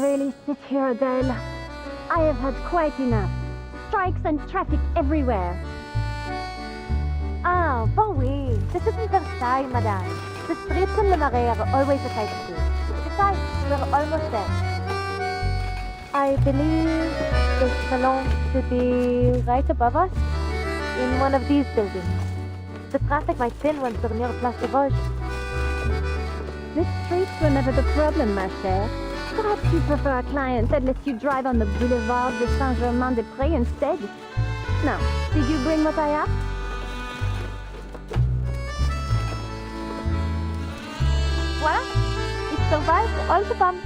really sit here, Adele. I have had quite enough. Strikes and traffic everywhere. Ah, bon oui. This isn't Versailles, madame. The streets in Le Marais are always a sight to see. Besides, we're almost there. I believe the salon should be right above us, in one of these buildings. The traffic might thin once we're near Place des Vosges. The streets were never the problem, ma chère. Perhaps you prefer a client that lets you drive on the boulevard de Saint-Germain-des-Prés instead? Now, did you bring what I asked? Voilà. It survived all the bumps.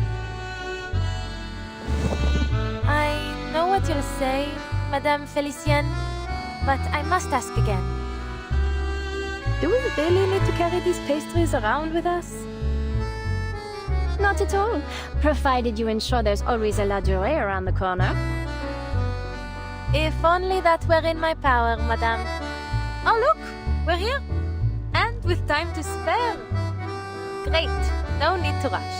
I know what you'll say, Madame Felicienne, but I must ask again. Do we really need to carry these pastries around with us? Not at all, provided you ensure there's always a la durée around the corner. If only that were in my power, Madame. Oh look, we're here! And with time to spare. Great, no need to rush.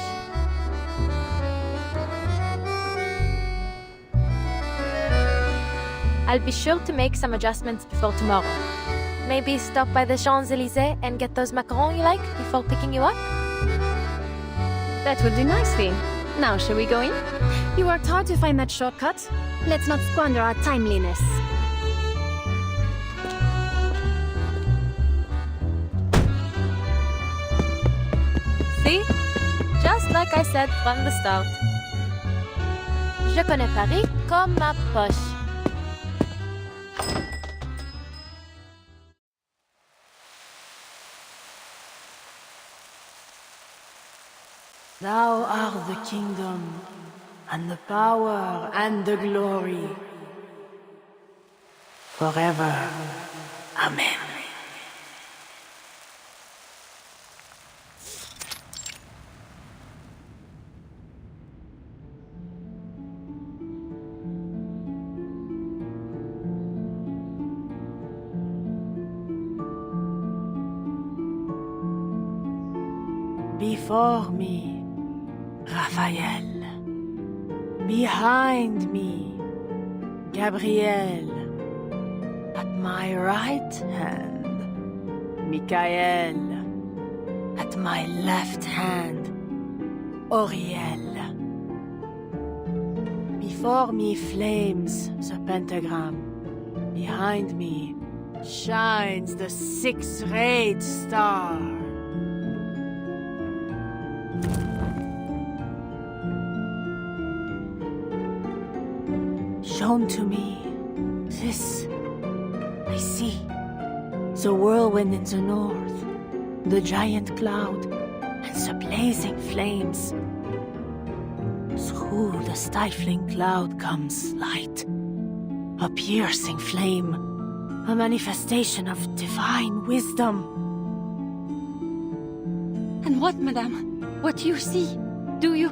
I'll be sure to make some adjustments before tomorrow. Maybe stop by the Champs-Élysées and get those macarons you like before picking you up? That would do nicely. Now, shall we go in? You worked hard to find that shortcut. Let's not squander our timeliness. See? Just like I said from the start. Je connais Paris comme ma poche. Thou art the kingdom, and the power, and the glory, forever. Amen. Before me, Raphael. Behind me, Gabriel. At my right hand, Michael. At my left hand, Oriel. Before me flames the pentagram. Behind me shines the six-rayed star. Shown to me, this I see. The whirlwind in the north, the giant cloud, and the blazing flames. Through the stifling cloud comes light, a piercing flame, a manifestation of divine wisdom. And what, madame? What do you see? Do you...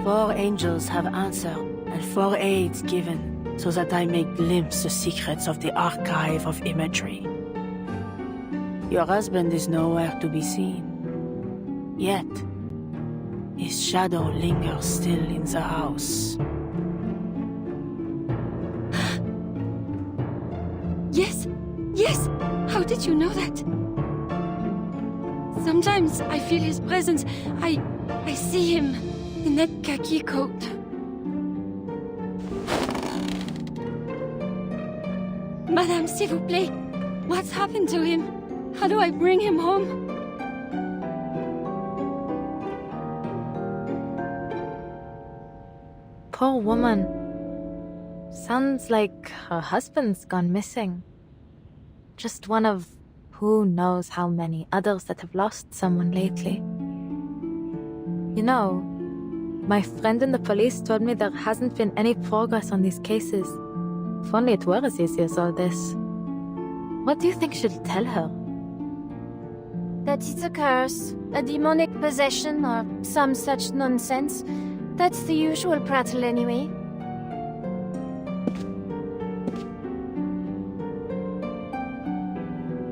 4 angels have answered, and 4 aids given, so that I may glimpse the secrets of the archive of imagery. Your husband is nowhere to be seen, yet his shadow lingers still in the house. Yes! Yes! How did you know that? Sometimes I feel his presence. I see him in that khaki coat. Madame, s'il vous plaît, what's happened to him? How do I bring him home? Poor woman. Sounds like her husband's gone missing. Just one of who knows how many others that have lost someone lately. You know, my friend in the police told me there hasn't been any progress on these cases. If only it were as easy as all this. What do you think she'll tell her? That it's a curse, a demonic possession, or some such nonsense. That's the usual prattle anyway.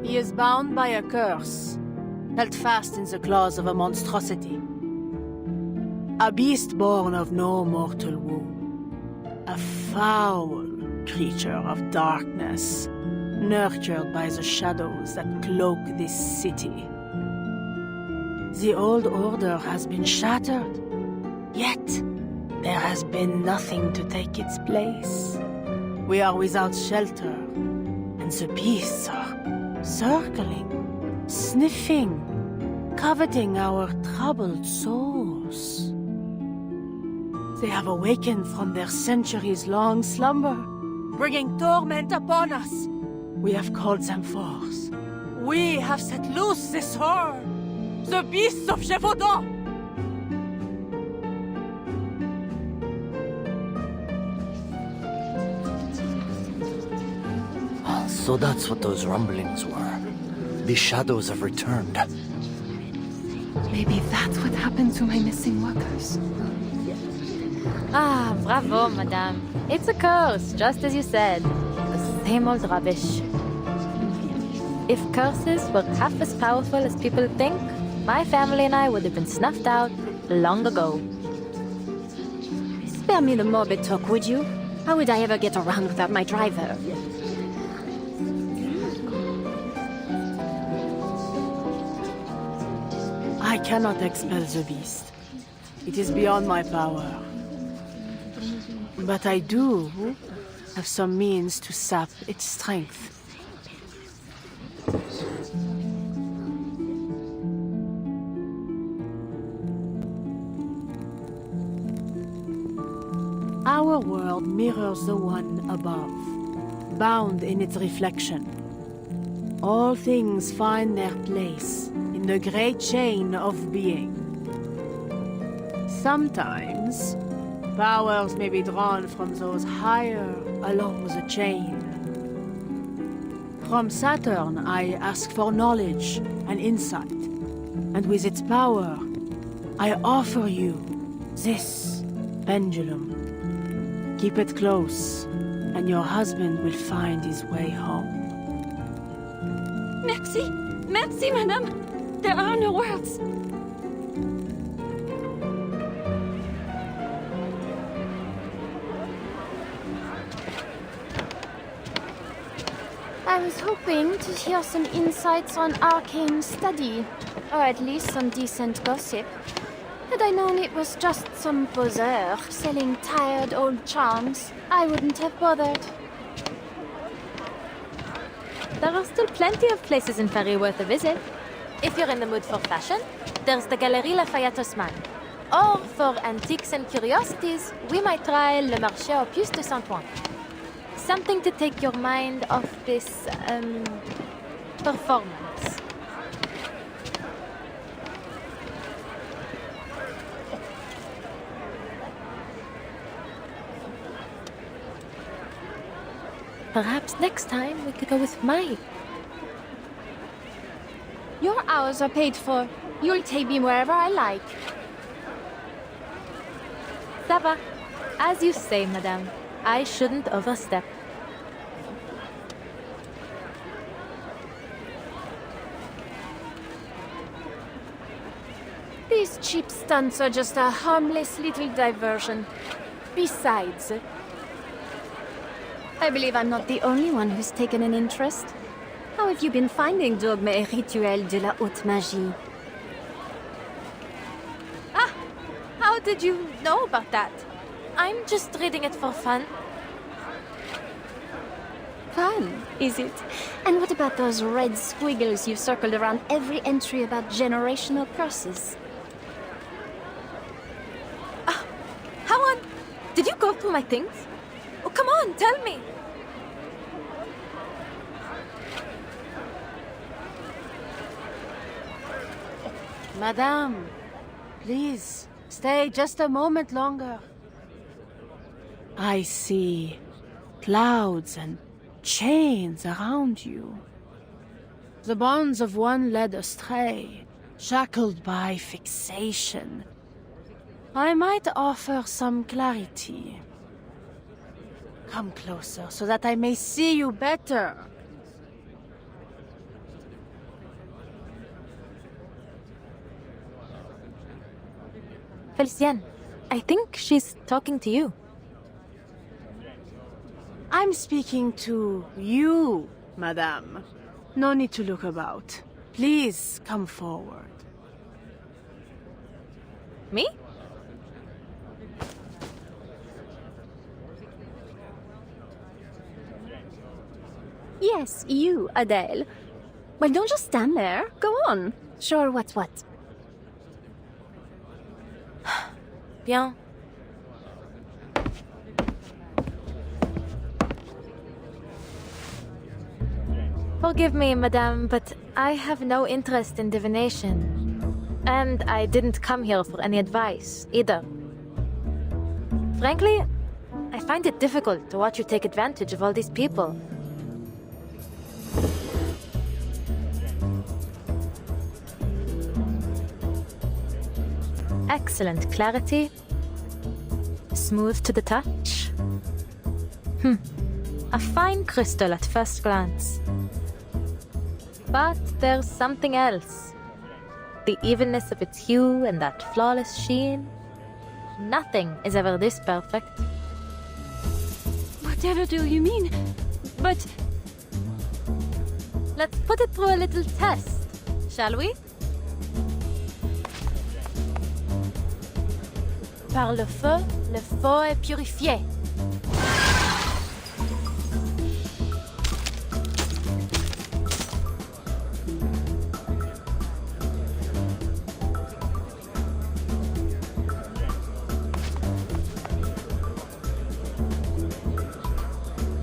He is bound by a curse, held fast in the claws of a monstrosity. A beast born of no mortal womb. A foul creature of darkness, nurtured by the shadows that cloak this city. The old order has been shattered, yet there has been nothing to take its place. We are without shelter, and the beasts are circling, sniffing, coveting our troubled souls. They have awakened from their centuries-long slumber, bringing torment upon us. We have called them forth. We have set loose this horde, the beasts of Gévaudan! So that's what those rumblings were. The shadows have returned. Maybe that's what happened to my missing workers. Ah, bravo, madame. It's a curse, just as you said. The same old rubbish. If curses were half as powerful as people think, my family and I would have been snuffed out long ago. Spare me the morbid talk, would you? How would I ever get around without my driver? I cannot expel the beast. It is beyond my power. But I do have some means to sap its strength. Our world mirrors the one above, bound in its reflection. All things find their place in the great chain of being. Sometimes, powers may be drawn from those higher along the chain. From Saturn, I ask for knowledge and insight, and with its power, I offer you this pendulum. Keep it close, and your husband will find his way home. Merci! Merci, madame! There are no words. I was hoping to hear some insights on arcane study, or at least some decent gossip. Had I known it was just some poseur selling tired old charms, I wouldn't have bothered. There are still plenty of places in Paris worth a visit. If you're in the mood for fashion, there's the Galerie Lafayette Haussmann. Or for antiques and curiosities, we might try Le Marché aux Puces de Saint-Ouen. Something to take your mind off this, performance. Perhaps next time we could go with Mike. Your hours are paid for. You'll take me wherever I like. Ça va. As you say, madame. I shouldn't overstep. These cheap stunts are just a harmless little diversion. Besides, I believe I'm not the only one who's taken an interest. How have you been finding Dogme et Rituel de la Haute Magie? Ah! How did you know about that? I'm just reading it for fun. Fun, is it? And what about those red squiggles you circled around every entry about generational curses? How on? Did you go through my things? Oh, come on, tell me! Madame, please, stay just a moment longer. I see clouds and chains around you. The bonds of one led astray, shackled by fixation. I might offer some clarity. Come closer so that I may see you better. Felicien, I think she's talking to you. I'm speaking to you, madame. No need to look about. Please come forward. Me? Yes, you, Adele. Well, don't just stand there. Go on. Show her what's what. Bien. Forgive me, madame, but I have no interest in divination. And I didn't come here for any advice, either. Frankly, I find it difficult to watch you take advantage of all these people. Excellent clarity. Smooth to the touch. A fine crystal at first glance. But there's something else. The evenness of its hue and that flawless sheen. Nothing is ever this perfect. Whatever do you mean? But... Let's put it through a little test, shall we? Par le feu est purifié.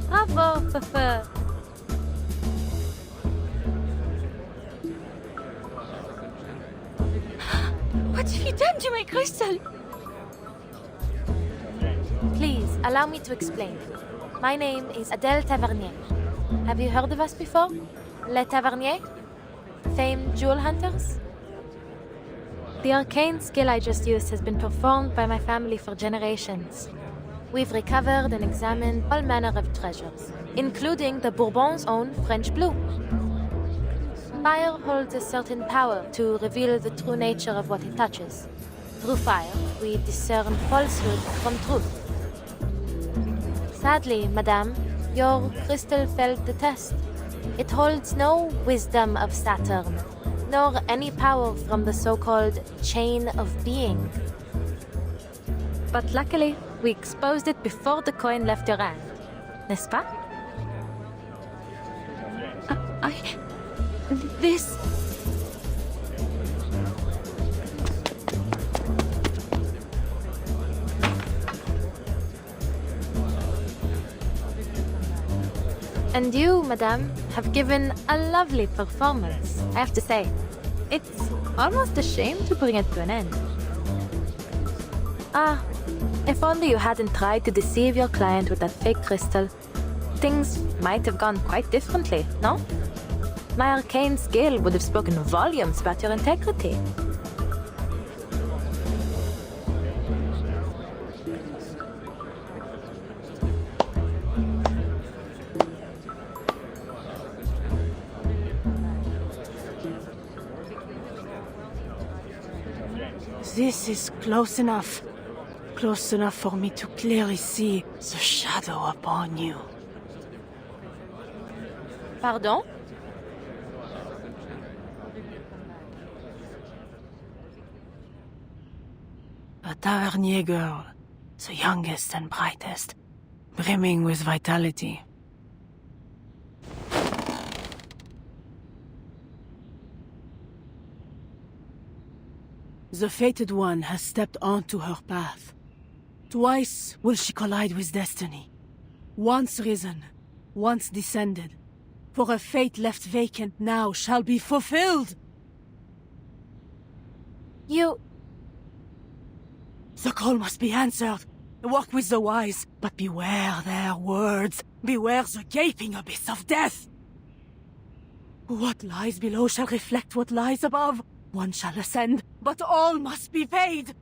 Bravo, feu. what have you done to my crystal? Please, allow me to explain. My name is Adele Tavernier. Have you heard of us before? Les Taverniers? Famed jewel hunters? The arcane skill I just used has been performed by my family for generations. We've recovered and examined all manner of treasures, including the Bourbon's own French blue. Fire holds a certain power to reveal the true nature of what it touches. Through fire, we discern falsehood from truth. Sadly, madame, your crystal failed the test. It holds no wisdom of Saturn, nor any power from the so-called chain of being. But luckily, we exposed it before the coin left your hand. N'est-ce pas? This... And you, madame, have given a lovely performance, I have to say. It's almost a shame to bring it to an end. Ah, if only you hadn't tried to deceive your client with that fake crystal, things might have gone quite differently, no? My arcane skill would have spoken volumes about your integrity. This is close enough. Close enough for me to clearly see the shadow upon you. Pardon? A Tavernier girl, the youngest and brightest, brimming with vitality. The fated one has stepped onto her path. Twice will she collide with destiny. Once risen, once descended. For a fate left vacant now shall be fulfilled. You... The call must be answered. Walk with the wise, but beware their words. Beware the gaping abyss of death. What lies below shall reflect what lies above. One shall ascend, but all must be paid.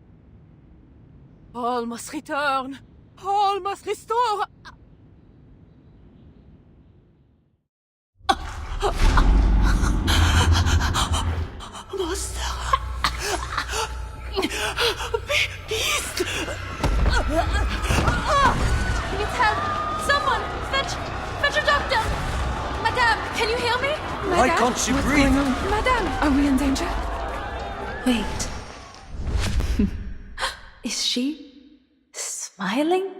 All must return. All must restore. Monster. Needs help! Someone! Fetch a doctor! Madame, can you hear me? Why can't she breathe? Madame! Are we in danger? Wait. Is she smiling?